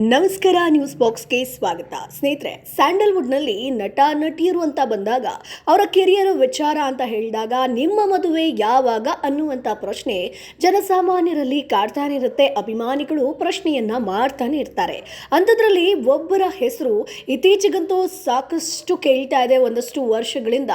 ನಮಸ್ಕಾರ, ನ್ಯೂಸ್ ಬಾಕ್ಸ್ಗೆ ಸ್ವಾಗತ. ಸ್ನೇಹಿತರೆ, ಸ್ಯಾಂಡಲ್ವುಡ್ನಲ್ಲಿ ನಟ ನಟಿಯರು ಅಂತ ಬಂದಾಗ ಅವರ ಕೆರಿಯರ್ ವಿಚಾರ ಅಂತ ಹೇಳಿದಾಗ ನಿಮ್ಮ ಮದುವೆ ಯಾವಾಗ ಅನ್ನುವಂಥ ಪ್ರಶ್ನೆ ಜನಸಾಮಾನ್ಯರಲ್ಲಿ ಕಾಡ್ತಾನೆ ಇರುತ್ತೆ. ಅಭಿಮಾನಿಗಳು ಪ್ರಶ್ನೆಯನ್ನ ಮಾಡ್ತಾನೆ ಇರ್ತಾರೆ. ಅಂಥದ್ರಲ್ಲಿ ಒಬ್ಬರ ಹೆಸರು ಇತ್ತೀಚೆಗಂತೂ ಸಾಕಷ್ಟು ಕೇಳ್ತಾ ಇದೆ. ಒಂದಷ್ಟು ವರ್ಷಗಳಿಂದ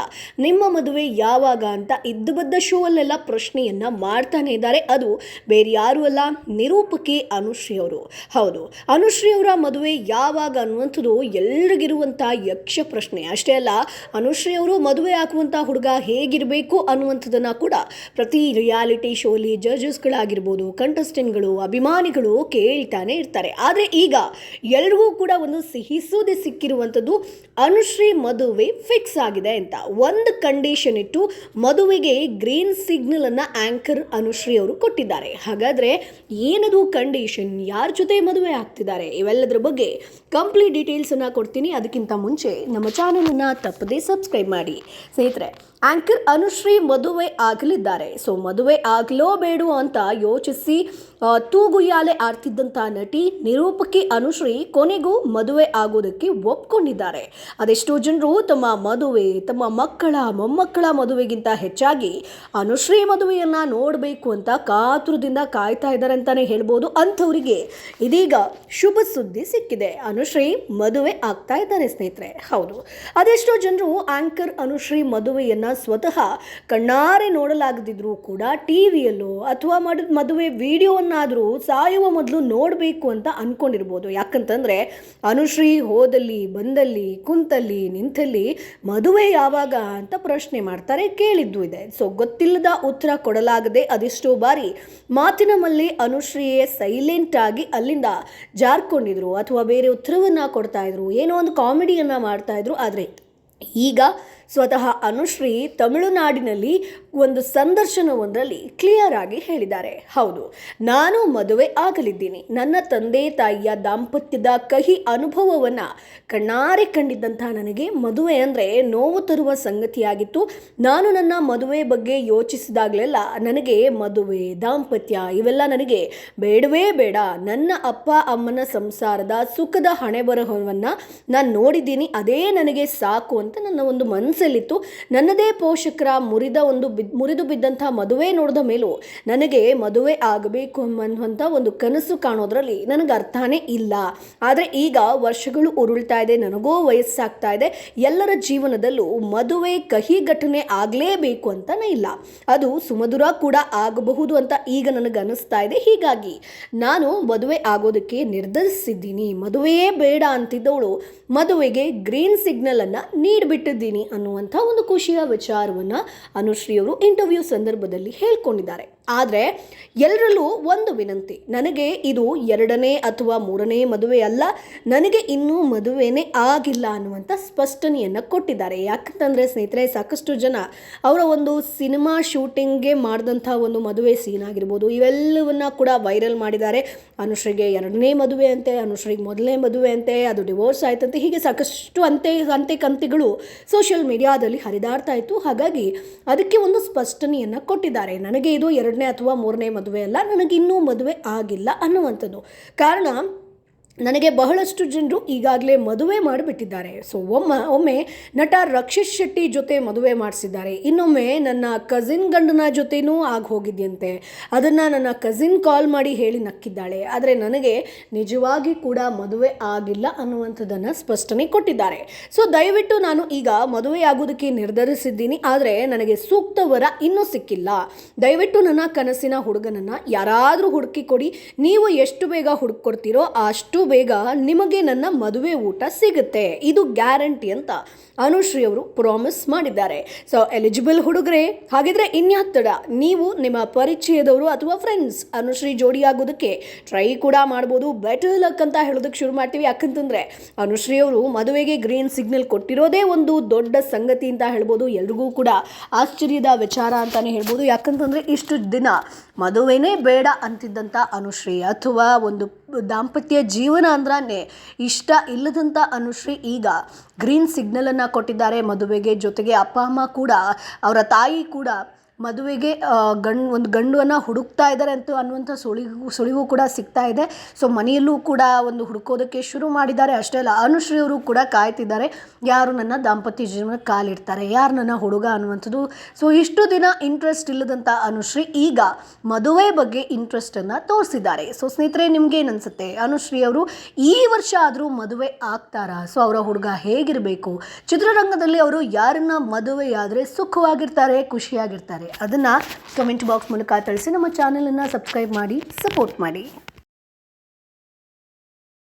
ನಿಮ್ಮ ಮದುವೆ ಯಾವಾಗ ಅಂತ ಇದ್ದಬದ್ದ ಶೋ ಅಲ್ಲೆಲ್ಲ ಪ್ರಶ್ನೆಯನ್ನ ಮಾಡ್ತಾನೆ ಇದ್ದಾರೆ. ಅದು ಬೇರೆ ಯಾರು ಅಲ್ಲ, ನಿರೂಪಕಿ ಅನುಶ್ರೀ ಅವರು. ಹೌದು, ಅನುಶ್ರೀ ಅವರ ಮದುವೆ ಯಾವಾಗ ಅನ್ನುವಂಥದ್ದು ಎಲ್ರಿಗಿರುವಂಥ ಯಕ್ಷ ಪ್ರಶ್ನೆ. ಅಷ್ಟೇ ಅಲ್ಲ, ಅನುಶ್ರೀ ಅವರು ಮದುವೆ ಆಗುವಂಥ ಹುಡುಗ ಹೇಗಿರಬೇಕು ಅನ್ನುವಂಥದ್ದನ್ನು ಕೂಡ ಪ್ರತಿ ರಿಯಾಲಿಟಿ ಶೋಲಿ ಜಡ್ಜಸ್ಗಳಾಗಿರ್ಬೋದು, ಕಂಟೆಸ್ಟೆಂಟ್ಗಳು, ಅಭಿಮಾನಿಗಳು ಕೇಳ್ತಾನೆ ಇರ್ತಾರೆ. ಆದರೆ ಈಗ ಎಲ್ರಿಗೂ ಕೂಡ ಒಂದು ಸಿಹಿ ಸುದ್ದಿ ಸಿಕ್ಕಿರುವಂಥದ್ದು, ಅನುಶ್ರೀ ಮದುವೆ ಫಿಕ್ಸ್ ಆಗಿದೆ ಅಂತ. ಒಂದು ಕಂಡೀಷನ್ ಇಟ್ಟು ಮದುವೆಗೆ ಗ್ರೀನ್ ಸಿಗ್ನಲ್ ಅನ್ನ ಆಂಕರ್ ಅನುಶ್ರೀ ಅವರು ಕೊಟ್ಟಿದ್ದಾರೆ. ಹಾಗಾದ್ರೆ ಏನದು ಕಂಡೀಷನ್, ಯಾರ ಜೊತೆ ಮದುವೆ ಆಗ್ತಿದ್ದಾರೆ, ಇವೆಲ್ಲದರ ಬಗ್ಗೆ ಕಂಪ್ಲೀಟ್ ಡೀಟೇಲ್ಸ್ ಅನ್ನ ಕೊಡ್ತೀನಿ. ಅದಕ್ಕಿಂತ ಮುಂಚೆ ನಮ್ಮ ಚಾನಲ್ ಅನ್ನ ತಪ್ಪದೇ ಸಬ್ಸ್ಕ್ರೈಬ್ ಮಾಡಿ. ಸ್ನೇಹಿತರೆ, ಆಂಕರ್ ಅನುಶ್ರೀ ಮದುವೆ ಆಗಲಿದ್ದಾರೆ. ಸೊ ಮದುವೆ ಆಗಲೋ ಬೇಡೋ ಅಂತ ಯೋಚಿಸಿ ತೂಗುಯ್ಯಾಲೆ ಆಡ್ತಿದ್ದಂಥ ನಟಿ ನಿರೂಪಕಿ ಅನುಶ್ರೀ ಕೊನೆಗೂ ಮದುವೆ ಆಗೋದಕ್ಕೆ ಒಪ್ಕೊಂಡಿದ್ದಾರೆ. ಅದೆಷ್ಟೋ ಜನರು ತಮ್ಮ ಮದುವೆ, ತಮ್ಮ ಮಕ್ಕಳ ಮೊಮ್ಮಕ್ಕಳ ಮದುವೆಗಿಂತ ಹೆಚ್ಚಾಗಿ ಅನುಶ್ರೀ ಮದುವೆಯನ್ನ ನೋಡಬೇಕು ಅಂತ ಕಾತುರದಿಂದ ಕಾಯ್ತಾ ಇದ್ದಾರೆ ಅಂತಾನೆ ಹೇಳ್ಬೋದು. ಅಂಥವರಿಗೆ ಇದೀಗ ಶುಭ ಸುದ್ದಿ ಸಿಕ್ಕಿದೆ. ಅನುಶ್ರೀ ಮದುವೆ ಆಗ್ತಾ ಇದ್ದಾರೆ ಸ್ನೇಹಿತರೆ. ಹೌದು, ಅದೆಷ್ಟೋ ಜನರು ಆಂಕರ್ ಅನುಶ್ರೀ ಮದುವೆಯನ್ನ ಸ್ವತಃ ಕಣ್ಣಾರೆ ನೋಡಲಾಗದಿದ್ರು ಕೂಡ ಟಿವಿಯಲ್ಲೋ ಅಥವಾ ಮದುವೆ ವಿಡಿಯೋವನ್ನಾದರೂ ಸಾಯುವ ಮೊದಲು ನೋಡಬೇಕು ಅಂತ ಅನ್ಕೊಂಡಿರ್ಬೋದು. ಯಾಕಂತಂದ್ರೆ ಅನುಶ್ರೀ ಹೋದಲ್ಲಿ ಬಂದಲ್ಲಿ ಕುಂತಲ್ಲಿ ನಿಂತಲ್ಲಿ ಮದುವೆ ಯಾವಾಗ ಅಂತ ಪ್ರಶ್ನೆ ಮಾಡ್ತಾರೆ, ಕೇಳಿದ್ದು ಇದೆ. ಸೊ ಗೊತ್ತಿಲ್ಲದ ಉತ್ತರ ಕೊಡಲಾಗದೆ ಅದೆಷ್ಟೋ ಬಾರಿ ಮಾತಿನ ಮಲ್ಲಿ ಅನುಶ್ರೀಯೇ ಸೈಲೆಂಟ್ ಆಗಿ ಅಲ್ಲಿಂದ ಜಾರ್ಕೊಂಡಿದ್ರು ಅಥವಾ ಬೇರೆ ಉತ್ತರವನ್ನ ಕೊಡ್ತಾ ಇದ್ರು, ಏನೋ ಒಂದು ಕಾಮಿಡಿಯನ್ನ ಮಾಡ್ತಾ ಇದ್ರು. ಆದರೆ ಈಗ ಸ್ವತಃ ಅನುಶ್ರೀ ತಮಿಳುನಾಡಿನಲ್ಲಿ ಒಂದು ಸಂದರ್ಶನವೊಂದರಲ್ಲಿ ಕ್ಲಿಯರ್ ಆಗಿ ಹೇಳಿದ್ದಾರೆ. ಹೌದು, ನಾನು ಮದುವೆ ಆಗಲಿದ್ದೀನಿ. ನನ್ನ ತಂದೆ ತಾಯಿಯ ದಾಂಪತ್ಯದ ಕಹಿ ಅನುಭವವನ್ನು ಕಣ್ಣಾರೆ ಕಂಡಿದ್ದಂಥ ನನಗೆ ಮದುವೆ ಅಂದರೆ ನೋವು ತರುವ ಸಂಗತಿಯಾಗಿತ್ತು. ನಾನು ನನ್ನ ಮದುವೆ ಬಗ್ಗೆ ಯೋಚಿಸಿದಾಗಲೆಲ್ಲ ನನಗೆ ಮದುವೆ, ದಾಂಪತ್ಯ ಇವೆಲ್ಲ ನನಗೆ ಬೇಡವೇ ಬೇಡ. ನನ್ನ ಅಪ್ಪ ಅಮ್ಮನ ಸಂಸಾರದ ಸುಖದ ಹಣೆಬರಹವನ್ನು ನಾನು ನೋಡಿದ್ದೀನಿ, ಅದೇ ನನಗೆ ಸಾಕು ಅಂತ ನನ್ನ ಒಂದು ಮನಸ್ಸಲ್ಲಿತ್ತು. ನನ್ನದೇ ಪೋಷಕರ ಮುರಿದು ಬಿದ್ದಂಥ ಮದುವೆ ನೋಡಿದ ಮೇಲೂ ನನಗೆ ಮದುವೆ ಆಗಬೇಕು ಅನ್ನುವಂಥ ಒಂದು ಕನಸು ಕಾಣೋದ್ರಲ್ಲಿ ನನಗೆ ಅರ್ಥನೇ ಇಲ್ಲ. ಆದರೆ ಈಗ ವರ್ಷಗಳು ಉರುಳ್ತಾ ಇದೆ, ನನಗೂ ವಯಸ್ಸಾಗ್ತಾ ಇದೆ. ಎಲ್ಲರ ಜೀವನದಲ್ಲೂ ಮದುವೆ ಕಹಿ ಘಟನೆ ಆಗಲೇಬೇಕು ಅಂತಲೇ ಇಲ್ಲ, ಅದು ಸುಮಧುರ ಕೂಡ ಆಗಬಹುದು ಅಂತ ಈಗ ನನಗೆ ಅನಿಸ್ತಾ ಇದೆ. ಹೀಗಾಗಿ ನಾನು ಮದುವೆ ಆಗೋದಕ್ಕೆ ನಿರ್ಧರಿಸಿದ್ದೀನಿ. ಮದುವೆಯೇ ಬೇಡ ಅಂತಿದ್ದವಳು ಮದುವೆಗೆ ಗ್ರೀನ್ ಸಿಗ್ನಲ್ ಅನ್ನು ನೀಡಿಬಿಟ್ಟಿದ್ದೀನಿ ಅನ್ನುವಂಥ ಒಂದು ಖುಷಿಯ ವಿಚಾರವನ್ನು ಅನುಶ್ರೀ ಅವರು ಇಂಟರ್ವ್ಯೂ ಸಂದರ್ಭದಲ್ಲಿ ಹೇಳ್ಕೊಂಡಿದ್ದಾರೆ. ಆದರೆ ಎಲ್ಲರಲ್ಲೂ ಒಂದು ವಿನಂತಿ, ನನಗೆ ಇದು 2ನೇ ಅಥವಾ 3ನೇ ಮದುವೆ ಅಲ್ಲ, ನನಗೆ ಇನ್ನೂ ಮದುವೆನೇ ಆಗಿಲ್ಲ ಅನ್ನುವಂಥ ಸ್ಪಷ್ಟನೆಯನ್ನು ಕೊಟ್ಟಿದ್ದಾರೆ. ಯಾಕಂತಂದರೆ ಸ್ನೇಹಿತರೆ, ಸಾಕಷ್ಟು ಜನ ಅವರ ಒಂದು ಸಿನಿಮಾ ಶೂಟಿಂಗ್ಗೆ ಮಾಡಿದಂಥ ಒಂದು ಮದುವೆ ಸೀನ್ ಆಗಿರ್ಬೋದು, ಇವೆಲ್ಲವನ್ನ ಕೂಡ ವೈರಲ್ ಮಾಡಿದ್ದಾರೆ. ಅನುಶ್ರೀಗೆ 2ನೇ ಮದುವೆ ಅಂತೆ, ಅನುಶ್ರೀಗೆ 1ನೇ ಮದುವೆ ಅಂತೆ, ಅದು ಡಿವೋರ್ಸ್ ಆಯ್ತಂತೆ, ಹೀಗೆ ಸಾಕಷ್ಟು ಅಂತೆ ಕಂತಿಗಳು ಸೋಷಿಯಲ್ ಮೀಡಿಯಾದಲ್ಲಿ ಹರಿದಾಡ್ತಾ ಇತ್ತು. ಹಾಗಾಗಿ ಅದಕ್ಕೆ ಒಂದು ಸ್ಪಷ್ಟನೆಯನ್ನು ಕೊಟ್ಟಿದ್ದಾರೆ. ನನಗೆ ಇದು 2ನೇ ಅಥವಾ 3ನೇ ಮದುವೆ ಅಲ್ಲ, ನನಗಿನ್ನೂ ಮದುವೆ ಆಗಿಲ್ಲ ಅನ್ನುವಂಥದ್ದು. ಕಾರಣ, ನನಗೆ ಬಹಳಷ್ಟು ಜನರು ಈಗಾಗಲೇ ಮದುವೆ ಮಾಡಿಬಿಟ್ಟಿದ್ದಾರೆ. ಸೊ ಒಮ್ಮೆ ನಟ ರಕ್ಷಿತ್ ಶೆಟ್ಟಿ ಜೊತೆ ಮದುವೆ ಮಾಡಿಸಿದ್ದಾರೆ, ಇನ್ನೊಮ್ಮೆ ನನ್ನ ಕಸಿನ್ ಗಂಡನ ಜೊತೆನೂ ಆಗಿ ಹೋಗಿದ್ಯಂತೆ. ಅದನ್ನು ನನ್ನ ಕಸಿನ್ ಕಾಲ್ ಮಾಡಿ ಹೇಳಿ ನಕ್ಕಿದ್ದಾಳೆ. ಆದರೆ ನನಗೆ ನಿಜವಾಗಿ ಕೂಡ ಮದುವೆ ಆಗಿಲ್ಲ ಅನ್ನುವಂಥದ್ದನ್ನು ಸ್ಪಷ್ಟನೆ ಕೊಟ್ಟಿದ್ದಾರೆ. ಸೊ ದಯವಿಟ್ಟು ನಾನು ಈಗ ಮದುವೆ ಆಗೋದಕ್ಕೆ ನಿರ್ಧರಿಸಿದ್ದೀನಿ, ಆದರೆ ನನಗೆ ಸೂಕ್ತವರ ಇನ್ನೂ ಸಿಕ್ಕಿಲ್ಲ. ದಯವಿಟ್ಟು ನನ್ನ ಕನಸಿನ ಹುಡುಗನನ್ನು ಯಾರಾದರೂ ಹುಡುಕಿ ಕೊಡಿ. ನೀವು ಎಷ್ಟು ಬೇಗ ಹುಡುಕೊಡ್ತೀರೋ ಅಷ್ಟು ಬೇಗ ನಿಮಗೆ ನನ್ನ ಮದುವೆ ಊಟ ಸಿಗುತ್ತೆ, ಇದು ಗ್ಯಾರಂಟಿ ಅಂತ ಅನುಶ್ರೀ ಅವರು ಪ್ರಾಮಿಸ್ ಮಾಡಿದ್ದಾರೆ. ಸೊ ಎಲಿಜಿಬಲ್ ಹುಡುಗರೇ, ಹಾಗಿದ್ರೆ ಇನ್ಯಾಕೆ ತಡ, ನೀವು ನಿಮ್ಮ ಪರಿಚಯದವರು ಅಥವಾ ಫ್ರೆಂಡ್ಸ್ ಅನುಶ್ರೀ ಜೋಡಿ ಆಗೋದಕ್ಕೆ ಟ್ರೈ ಕೂಡ ಮಾಡ್ಬೋದು. ಬೆಟರ್ ಲಕ್ ಅಂತ ಹೇಳೋದಕ್ಕೆ ಶುರು ಮಾಡ್ತೀವಿ. ಯಾಕಂತಂದರೆ ಅನುಶ್ರೀ ಅವರು ಮದುವೆಗೆ ಗ್ರೀನ್ ಸಿಗ್ನಲ್ ಕೊಟ್ಟಿರೋದೇ ಒಂದು ದೊಡ್ಡ ಸಂಗತಿ ಅಂತ ಹೇಳ್ಬೋದು. ಎಲ್ರಿಗೂ ಕೂಡ ಆಶ್ಚರ್ಯದ ವಿಚಾರ ಅಂತಲೇ ಹೇಳ್ಬೋದು. ಯಾಕಂತಂದರೆ ಇಷ್ಟು ದಿನ ಮದುವೆನೇ ಬೇಡ ಅಂತಿದ್ದಂಥ ಅನುಶ್ರೀ ಅಥವಾ ಒಂದು ದಾಂಪತ್ಯ ಜೀವನ ಅಂದ್ರೆ ಇಷ್ಟ ಇಲ್ಲದಂಥ ಅನುಶ್ರೀ ಈಗ ಗ್ರೀನ್ ಸಿಗ್ನಲನ್ನು ಕೊಟ್ಟಿದ್ದಾರೆ ಮದುವೆಗೆ. ಜೊತೆಗೆ ಅಪ್ಪ ಅಮ್ಮ ಕೂಡ, ಅವರ ತಾಯಿ ಕೂಡ ಮದುವೆಗೆ ಒಂದು ಗಂಡನ್ನು ಹುಡುಕ್ತಾ ಇದ್ದಾರೆ ಅನ್ನುವಂಥ ಸುಳಿವು ಕೂಡ ಸಿಗ್ತಾ ಇದೆ. ಸೊ ಮನೆಯಲ್ಲೂ ಕೂಡ ಒಂದು ಹುಡುಕೋದಕ್ಕೆ ಶುರು ಮಾಡಿದ್ದಾರೆ. ಅಷ್ಟೇ ಅಲ್ಲ, ಅನುಶ್ರೀ ಅವರು ಕೂಡ ಕಾಯ್ತಿದ್ದಾರೆ, ಯಾರು ನನ್ನ ದಾಂಪತ್ಯ ಜೀವನಕ್ಕೆ ಕಾಲಿಡ್ತಾರೆ, ಯಾರು ನನ್ನ ಹುಡುಗ ಅನ್ನುವಂಥದ್ದು. ಸೊ ಇಷ್ಟು ದಿನ ಇಂಟ್ರೆಸ್ಟ್ ಇಲ್ಲದಂಥ ಅನುಶ್ರೀ ಈಗ ಮದುವೆ ಬಗ್ಗೆ ಇಂಟ್ರೆಸ್ಟನ್ನು ತೋರಿಸಿದ್ದಾರೆ. ಸೊ ಸ್ನೇಹಿತರೆ, ನಿಮ್ಗೆ ಏನು ಅನಿಸುತ್ತೆ? ಅನುಶ್ರೀ ಅವರು ಈ ವರ್ಷ ಆದರೂ ಮದುವೆ ಆಗ್ತಾರಾ? ಸೊ ಅವರ ಹುಡುಗ ಹೇಗಿರಬೇಕು? ಚಿತ್ರರಂಗದಲ್ಲಿ ಅವರು ಯಾರನ್ನ ಮದುವೆಯಾದರೆ ಸುಖವಾಗಿರ್ತಾರೆ, ಖುಷಿಯಾಗಿರ್ತಾರೆ? ಅದನ್ನು ಕಮೆಂಟ್ ಬಾಕ್ಸ್ ಮೂಲಕ ತಿಳಿಸಿ. ನಮ್ಮ ಚಾನಲನ್ನು ಸಬ್ಸ್ಕ್ರೈಬ್ ಮಾಡಿ, ಸಪೋರ್ಟ್ ಮಾಡಿ.